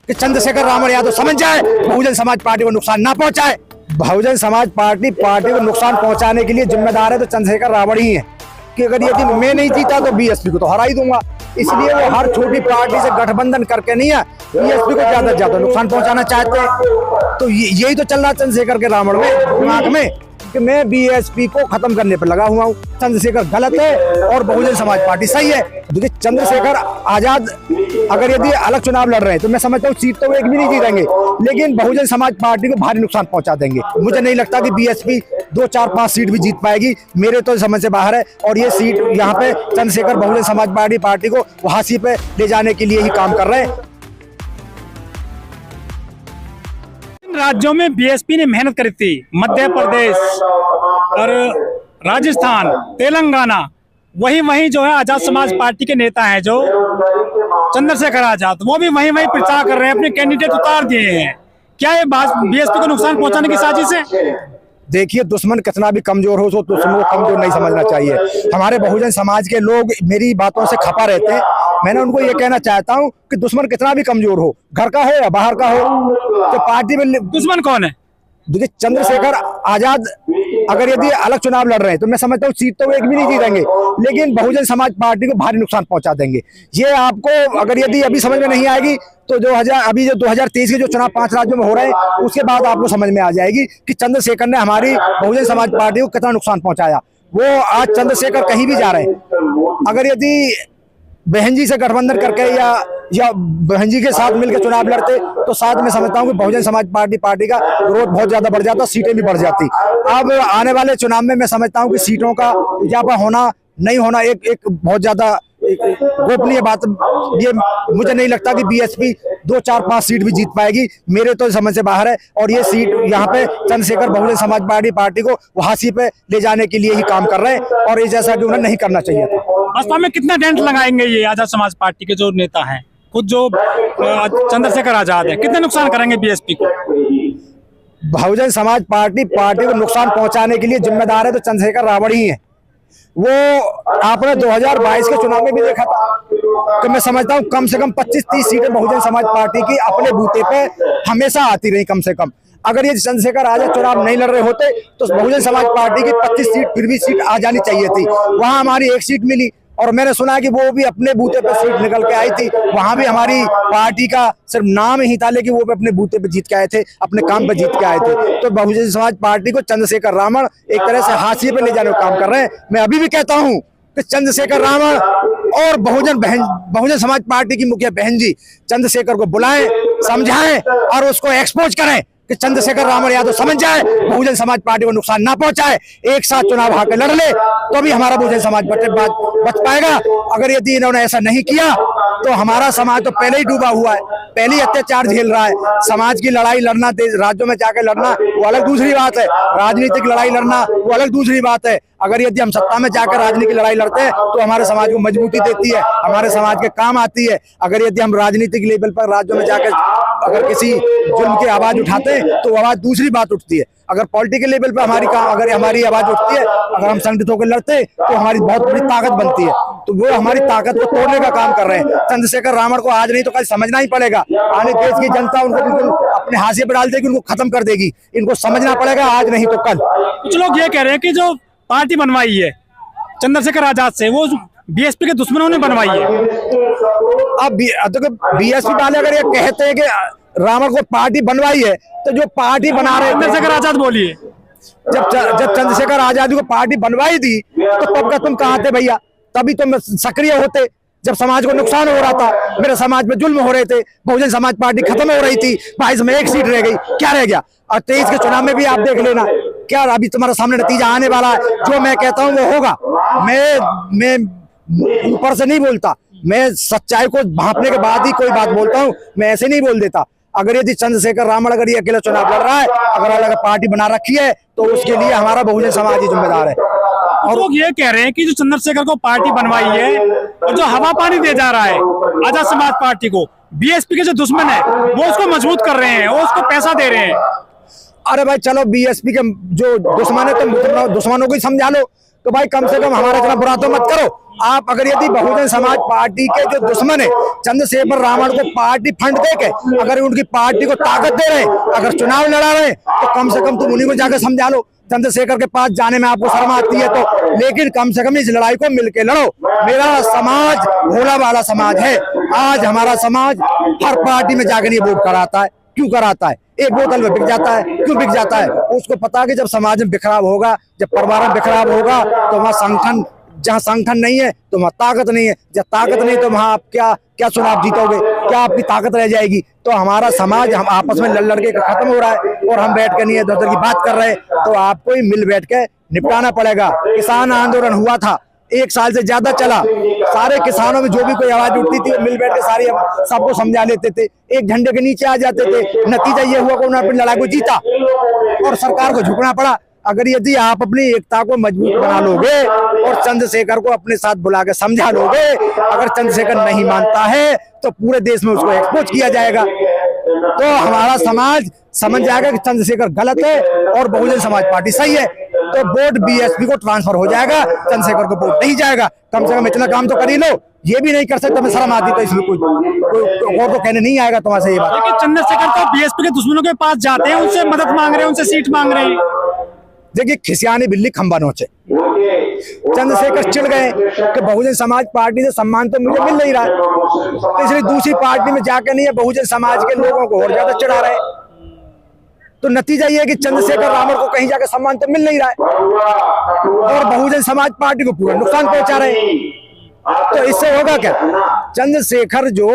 कि चंद्रशेखर रावण यादव समझ जाए, बहुजन समाज पार्टी को नुकसान ना पहुंचाए। बहुजन समाज पार्टी को नुकसान पहुंचाने के लिए जिम्मेदार है तो चंद्रशेखर रावण ही है कि अगर यदि मैं नहीं जीता तो बीएसपी को तो हरा ही दूंगा। इसलिए वो हर छोटी पार्टी से गठबंधन करके नहीं है, बीएसपी को ज्यादा से ज्यादा नुकसान पहुंचाना चाहते हैं। तो यही तो चल रहा है चंद्रशेखर के रावण में दिमाग में कि मैं बीएसपी को खत्म करने पर लगा हुआ हूँ। चंद्रशेखर गलत है और बहुजन समाज पार्टी सही है। देखिए चंद्रशेखर आजाद अगर यदि अलग चुनाव लड़ रहे हैं तो मैं समझता हूँ सीट तो एक भी नहीं जीतेंगे, लेकिन बहुजन समाज पार्टी को भारी नुकसान पहुंचा देंगे। मुझे नहीं लगता कि बीएसपी 2, 4, 5 सीट भी जीत पाएगी, मेरे तो समझ से बाहर है। और ये सीट यहाँ पे चंद्रशेखर बहुजन समाज पार्टी को हासिल पे ले जाने के लिए ही काम कर रहे हैं। राज्यों में बीएसपी ने मेहनत करी थी, मध्य प्रदेश और राजस्थान, तेलंगाना, वही जो है आजाद समाज पार्टी के नेता हैं जो चंद्रशेखर आजाद, वो भी वही प्रचार कर रहे हैं, अपने कैंडिडेट उतार दिए हैं। क्या ये बात बीएसपी को नुकसान पहुंचाने की साजिश है? देखिए दुश्मन कितना भी कमजोर हो, दुश्मन को कमजोर नहीं समझना चाहिए। हमारे बहुजन समाज के लोग मेरी बातों से खपा रहते हैं। मैंने उनको ये कहना चाहता हूँ कि दुश्मन कितना भी कमजोर हो, घर का हो या बाहर का हो, तो पार्टी में दुश्मन कौन है? देखिए चंद्रशेखर आजाद अगर यदि अलग चुनाव लड़ रहे हैं तो मैं समझता हूँ सीट तो एक भी नहीं जीतेंगे, लेकिन बहुजन समाज पार्टी को भारी नुकसान पहुंचा देंगे। ये आपको अगर यदि अभी समझ में नहीं आएगी तो 2023 के जो चुनाव 5 राज्यों में हो रहे हैं उसके बाद आपको समझ में आ जाएगी कि चंद्रशेखर ने हमारी बहुजन समाज पार्टी को कितना नुकसान पहुंचाया। वो आज चंद्रशेखर कहीं भी जा रहे हैं, अगर यदि बहन जी से गठबंधन करके या बहन जी के साथ मिलकर चुनाव लड़ते तो साथ में समझता हूँ कि बहुजन समाज पार्टी का ग्रोथ बहुत ज्यादा बढ़ जाता, सीटें भी बढ़ जाती। अब आने वाले चुनाव में मैं समझता हूँ कि सीटों का इजाफा होना नहीं होना एक बहुत ज्यादा गोपनीय बात। ये मुझे नहीं लगता कि बीएसपी 2, 4, 5 सीट भी जीत पाएगी, मेरे तो समझ से बाहर है। और ये सीट यहाँ पे चंद्रशेखर बहुजन समाज पार्टी को हासिल पे ले जाने के लिए ही काम कर रहे हैं, और ये जैसा कि उन्हें नहीं करना चाहिए था। बसपा में कितना डेंट लगाएंगे ये आजाद समाज पार्टी के जो नेता हैं, खुद जो चंद्रशेखर आजाद है, कितने नुकसान करेंगे बीएसपी को? बहुजन समाज पार्टी को नुकसान पहुंचाने के लिए जिम्मेदार है तो चंद्रशेखर रावण ही है। वो आपने 2022 के चुनाव में भी देखा था कि मैं समझता हूँ कम से कम 25-30 सीटें बहुजन समाज पार्टी की अपने बूते पे हमेशा आती रही। कम से कम अगर ये चंद्रशेखर आजाद चुनाव नहीं लड़ रहे होते तो बहुजन समाज पार्टी की 25 सीट फिर भी सीट आ जानी चाहिए थी। वहां हमारी 1 सीट मिली, और मैंने सुना कि वो भी अपने बूते पे सीट निकल के आई थी। वहां भी हमारी पार्टी का सिर्फ नाम ही था, लेकिन वो भी अपने बूते पे जीत के आए थे, अपने काम पे जीत के आए थे। तो बहुजन समाज पार्टी को चंद्रशेखर रावण एक तरह से हाशिए पे ले जाने का काम कर रहे हैं। मैं अभी भी कहता हूँ कि चंद्रशेखर रावण और बहुजन समाज पार्टी की मुखिया बहन जी चंद्रशेखर को बुलाएं, समझाएं और उसको एक्सपोज करें कि चंद्रशेखर रावण यादव समझ जाए, बहुजन समाज पार्टी को नुकसान ना पहुंचाए, एक साथ चुनाव हाके लड़ ले तो भी हमारा बहुजन समाज बच पाएगा। अगर यदि इन्होंने ऐसा नहीं किया तो हमारा समाज तो पहले ही डूबा हुआ है, पहले ही अत्याचार झेल रहा है। समाज की लड़ाई लड़ना, राज्यों में जाकर लड़ना वो अलग दूसरी बात है, राजनीतिक लड़ाई लड़ना वो अलग दूसरी बात है। अगर यदि हम सत्ता में जाकर राजनीतिक लड़ाई लड़ते हैं तो हमारे समाज को मजबूती देती है, हमारे समाज के काम आती है। अगर यदि हम राजनीतिक लेवल पर राज्यों में जाकर अगर किसी जुल्म की आवाज उठाते हैं तो आवाज दूसरी बात उठती है। अगर पॉलिटिकल लेवल पर अगर हमारी आवाज उठती है, अगर हम संगठित होकर लड़ते हैं तो हमारी बहुत बड़ी ताकत बनती है। तो वो हमारी ताकत को तोड़ने का काम कर रहे हैं। चंद्रशेखर रावण को आज नहीं तो कल समझना ही पड़ेगा। आने देश की जनता उनको बिल्कुल अपने हाशिए पर डाल देगी, उनको खत्म कर देगी। इनको समझना पड़ेगा आज नहीं तो कल। कुछ लोग ये कह रहे हैं कि जो पार्टी बनवाई है चंद्रशेखर आजाद से, वो बीएसपी के दुश्मनों ने बनवाई है। अब बीएसपी वाले अगर ये कहते हैं कि रावण को पार्टी बनवाई है तो जो पार्टी बना रहे चंद्रशेखर आजाद बोलिए, जब चंद्रशेखर आजाद को पार्टी बनवाई थी तो तब का तुम कहाँ थे भैया? तभी तुम सक्रिय होते जब समाज को नुकसान हो रहा था, मेरे समाज में जुल्म हो रहे थे, बहुजन समाज पार्टी खत्म हो रही थी, 22 में 1 सीट रह गई, क्या रह गया? और 23 के चुनाव में भी आप देख लेना क्या अभी तुम्हारे सामने नतीजा आने वाला है। जो मैं कहता हूँ वो होगा। मैं ऊपर से नहीं बोलता, मैं सच्चाई को भांपने के बाद ही कोई बात बोलता हूँ, मैं ऐसे नहीं बोल देता। अगर यदि चंद्रशेखर रावण अगर ये अकेला चुनाव लड़ रहा है, अगर अलग पार्टी बना रखी है तो उसके लिए हमारा बहुजन समाज ही जिम्मेदार है। और लोग ये कह रहे हैं कि जो चंद्रशेखर को पार्टी बनवाई है और जो हवा पानी दे जा रहा है आजाद समाज पार्टी को, बीएसपी के जो दुश्मन है वो उसको मजबूत कर रहे हैं, वो उसको पैसा दे रहे हैं। अरे भाई चलो बीएसपी के जो दुश्मन है तुम दुश्मनों को ही समझा लो, तो भाई कम से कम हमारा इतना बुरा तो मत करो। आप अगर यदि बहुजन समाज पार्टी के जो दुश्मन है चंद्रशेखर रावण को पार्टी फंड देके अगर उनकी पार्टी को ताकत दे रहे हैं, अगर चुनाव लड़ा रहे हैं, तो कम से कम तुम उन्हीं को जाकर समझा लो। चंद्रशेखर के पास जाने में आपको शर्म आती है तो, लेकिन कम से कम इस लड़ाई को मिलके लड़ो। मेरा समाज भोला वाला समाज है। आज हमारा समाज हर पार्टी में जाकर ये वोट कराता है। क्यों कराता है? एक बोतल में बिक जाता है। क्यों बिक जाता है? उसको पता है कि जब समाज में बिखराव होगा, जब परिवार में बिखराव होगा, तो वहाँ संगठन, जहाँ संगठन नहीं है तो वहाँ ताकत नहीं है, जब ताकत नहीं तो वहाँ आप क्या चुनाव जीतोगे, क्या आपकी ताकत रह जाएगी? तो हमारा समाज हम आपस में लड़ के खत्म हो रहा है और हम बैठ के नहीं इधर उधर की बात कर रहे हैं। तो आपको ही मिल बैठ के निपटाना पड़ेगा। किसान आंदोलन हुआ था, 1 साल से ज्यादा चला। सारे किसानों में जो भी कोई आवाज उठती थी वो मिल बैठ के सारी सबको समझा लेते थे, एक झंडे के नीचे आ जाते थे। नतीजा ये हुआ कि उन्होंने अपनी लड़ाई को जीता और सरकार को झुकना पड़ा। अगर यदि आप अपनी एकता को मजबूत बना लोगे और चंद्रशेखर को अपने साथ बुला के समझा लोगे, अगर चंद्रशेखर नहीं मानता है तो पूरे देश में उसको एक्सपोज किया जाएगा। तो हमारा समाज समझ जाएगा कि चंद्रशेखर गलत है और बहुजन समाज पार्टी सही है, तो वोट बीएसपी को ट्रांसफर हो जाएगा, चंद्रशेखर को वोट नहीं जाएगा। कम से कम इतना काम तो कर ही लो। ये भी नहीं कर सकते, मैं शर्म आती तो इसमें कोई और तो कहने नहीं आएगा तुम्हारे से ये बात। लेकिन चंद्रशेखर तो बीएसपी के दुश्मनों के पास जाते हैं, उनसे मदद मांग रहे हैं, उनसे सीट मांग रहे हैं। देखिए, खिसियानी बिल्ली खंबा नोचे। चंद्रशेखर चिढ़ गए कि बहुजन समाज पार्टी से सम्मान तो मुझे मिल नहीं रहा है, तो इसलिए दूसरी पार्टी में जाकर नहीं है बहुजन समाज के लोगों को और ज्यादा चिढ़ा रहे। तो नतीजा ये है कि चंद्रशेखर रावण को कहीं जाकर सम्मान तो मिल नहीं रहा है और बहुजन समाज पार्टी को पूरा नुकसान पहुंचा रहे हैं। तो इससे होगा क्या? चंद्रशेखर जो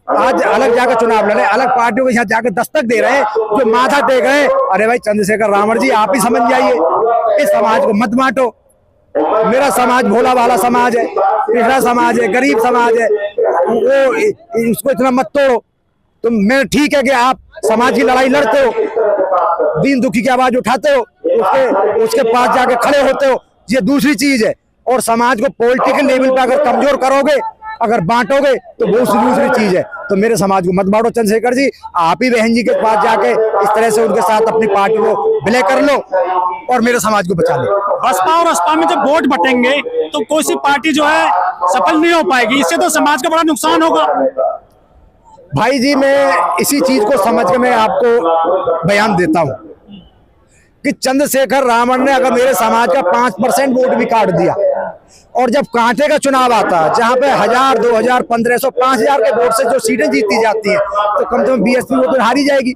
आज अलग जाकर चुनाव लड़े, अलग पार्टियों के यहाँ जाकर दस्तक दे रहे हैं, जो माथा टेक रहे हैं, अरे भाई चंद्रशेखर रावण जी आप ही समझ जाइए, इस समाज को मत बांटो। मेरा समाज भोला वाला समाज है, पिछड़ा समाज है, गरीब समाज है, वो उसको इतना मत तोड़ो। तो मैं ठीक है कि आप समाज की लड़ाई लड़ते हो, दीन दुखी की आवाज उठाते हो, उसके पास जाके खड़े होते हो, ये दूसरी चीज है। और समाज को पॉलिटिकल लेवल पे अगर कमजोर करोगे, अगर बांटोगे, तो वो दूसरी चीज है। तो मेरे समाज को मत बांटो चंद्रशेखर जी, आप ही बहन जी के पास जाके इस तरह से उनके साथ अपनी पार्टी को विलय कर लो और मेरे समाज को बचा लो। बसपा और असपा में जब वोट बटेंगे तो कोई सी पार्टी जो है सफल नहीं हो पाएगी, इससे तो समाज का बड़ा नुकसान होगा। भाई जी, मैं इसी चीज को समझ के मैं आपको बयान देता हूं कि चंद्रशेखर रावण ने अगर मेरे समाज का 5% वोट भी काट दिया और जब कांटे का चुनाव आता है जहां पे 1000, 2000, 1500, 5000 के वोट से जो सीटें जीती जाती हैं, तो कम से कम बीएसपी वो तो हारी जाएगी।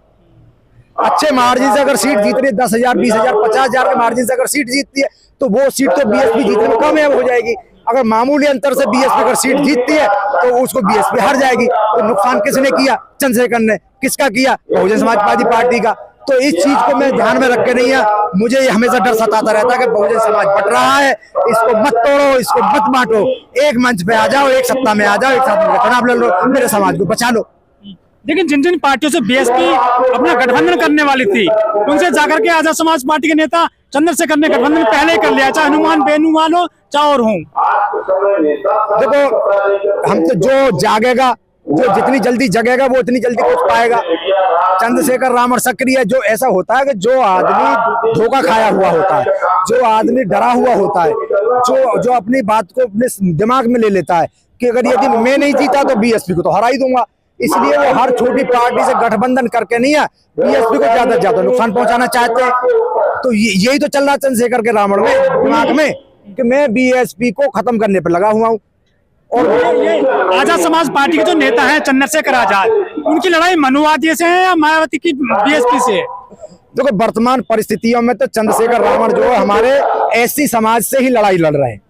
अच्छे मार्जिन से अगर सीट जीत रही है, 10,000, 20,000, 50,000 के मार्जिन से अगर सीट जीतती है, तो वो सीट तो बीएसपी जीतने में कामयाब हो जाएगी। अगर मामूली अंतर से बीएसपी अगर सीट जीतती है तो उसको बीएसपी हार जाएगी। तो नुकसान किसने किया? चंद्रशेखर ने। किसका किया? बहुजन समाज पार्टी का। तो इस चीज को मैं ध्यान में रख के नहीं है, मुझे ये हमेशा डर सताता रहता है कि बहुजन समाज बट रहा है, इसको मत तोड़ो, इसको मत बांटो, एक मंच पे आ जाओ, एक सत्ता में आ जाओ, एक साथ में चुनाव लड़ लो, मेरे समाज को बचा लो। लेकिन जिन जिन पार्टियों से बीएसपी अपना गठबंधन करने वाली थी, उनसे जाकर के आजाद समाज पार्टी के नेता चंद्रशेखर ने गठबंधन पहले ही कर लिया, चाहे हनुमान बेनुमान हो चाहे और हूँ। देखो, हम तो जो जागेगा, जो जितनी जल्दी जगेगा वो उतनी जल्दी पहुंच पाएगा। चंद्रशेखर रावण सक्रिय जो ऐसा होता है कि जो आदमी धोखा खाया हुआ होता है, जो आदमी डरा हुआ होता है, जो अपनी बात को अपने दिमाग में ले लेता है कि अगर यदि मैं नहीं जीता तो बीएसपी को तो हरा ही दूंगा, इसलिए वो हर छोटी पार्टी से गठबंधन करके नहीं है, बीएसपी को ज्यादा से ज्यादा नुकसान पहुंचाना चाहते हैं। तो यही तो चल रहा है चंद्रशेखर के रावण में दिमाग में कि मैं बीएसपी को खत्म करने पर लगा हुआ हूँ। और ये आजाद समाज पार्टी के जो नेता हैं चंद्रशेखर आजाद, उनकी लड़ाई मनुवादी से है या मायावती की बीएसपी से? देखो, वर्तमान परिस्थितियों में तो चंद्रशेखर रावण जो है हमारे एससी समाज से ही लड़ाई लड़ रहे हैं।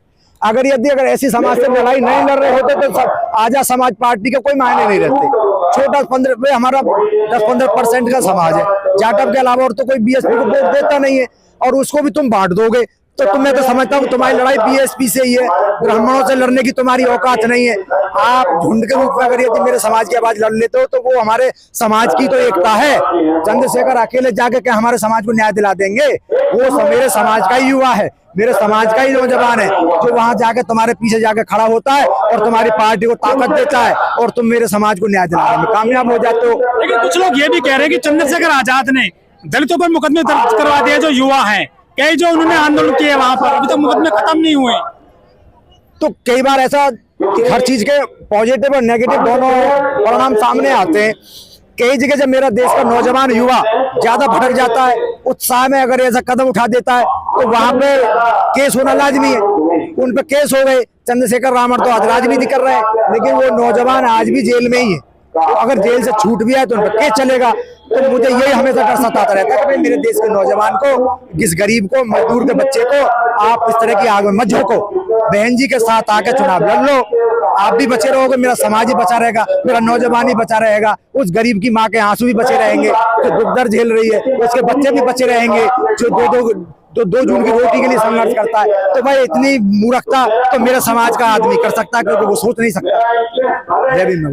अगर एससी समाज से लड़ाई नहीं लड़ रहे होते तो सब आजाद समाज पार्टी के कोई मायने नहीं रहते। छोटा हमारा 10-15% का समाज है, जाटव के अलावा और तो कोई बीएसपी को वोट देता नहीं है, और उसको भी तुम बांट दोगे तो मैं तो समझता हूँ तुम्हारी लड़ाई बीएसपी से ही है। ब्राह्मणों से लड़ने की तुम्हारी औकात नहीं है। आप झुंड के रूप में अगर यदि मेरे समाज की आवाज लड़ लेते हो तो वो हमारे समाज की तो एकता है। चंद्रशेखर अकेले जाके क्या हमारे समाज को न्याय दिला देंगे? वो मेरे समाज का ही युवा है, मेरे समाज का ही नौजवान है जो वहां जाके तुम्हारे पीछे जाके खड़ा होता है और तुम्हारी पार्टी को ताकत देता है और तुम मेरे समाज को न्याय दिलाने में कामयाब हो जाते हो। लेकिन कुछ लोग ये भी कह रहे हैं कि चंद्रशेखर आजाद ने दलितों पर मुकदमे दर्ज करवा दिए, जो युवा हैं, कई जो उन्होंने आंदोलन किए वहां पर, अभी तक मुकदमे खत्म नहीं हुए। तो कई बार ऐसा कि हर चीज के पॉजिटिव और नेगेटिव दोनों परिणाम सामने आते हैं। कई जगह जब मेरा देश का नौजवान युवा ज्यादा भटक जाता है, उत्साह में अगर ऐसा कदम उठा देता है, तो वहां पे केस होना लाजमी है। उन पे केस हो गए। चंद्रशेखर रावण तो आज राजनीति कर रहे हैं, लेकिन वो नौजवान आज भी जेल में ही है। तो अगर जेल से छूट भी है तो उन पर केस चलेगा। तो मुझे यही हमेशा डर सताता रहता है कि भाई मेरे देश के नौजवान को, इस गरीब को, मजदूर के बच्चे को आप इस तरह की आग में मत झोंको। बहन जी के साथ आके चुनाव लड़ लो, आप भी बचे रहोगे, मेरा समाज ही बचा रहेगा, मेरा नौजवान ही बचा रहेगा, उस गरीब की माँ के आंसू भी बचे रहेंगे जो दुख दर्द झेल रही है, उसके बच्चे भी बचे रहेंगे जो 2 जून की रोटी के लिए संघर्ष करता है। तो भाई इतनी मूर्खता तो मेरे समाज का आदमी कर सकता है, क्योंकि वो सोच नहीं सकता। जय भीम।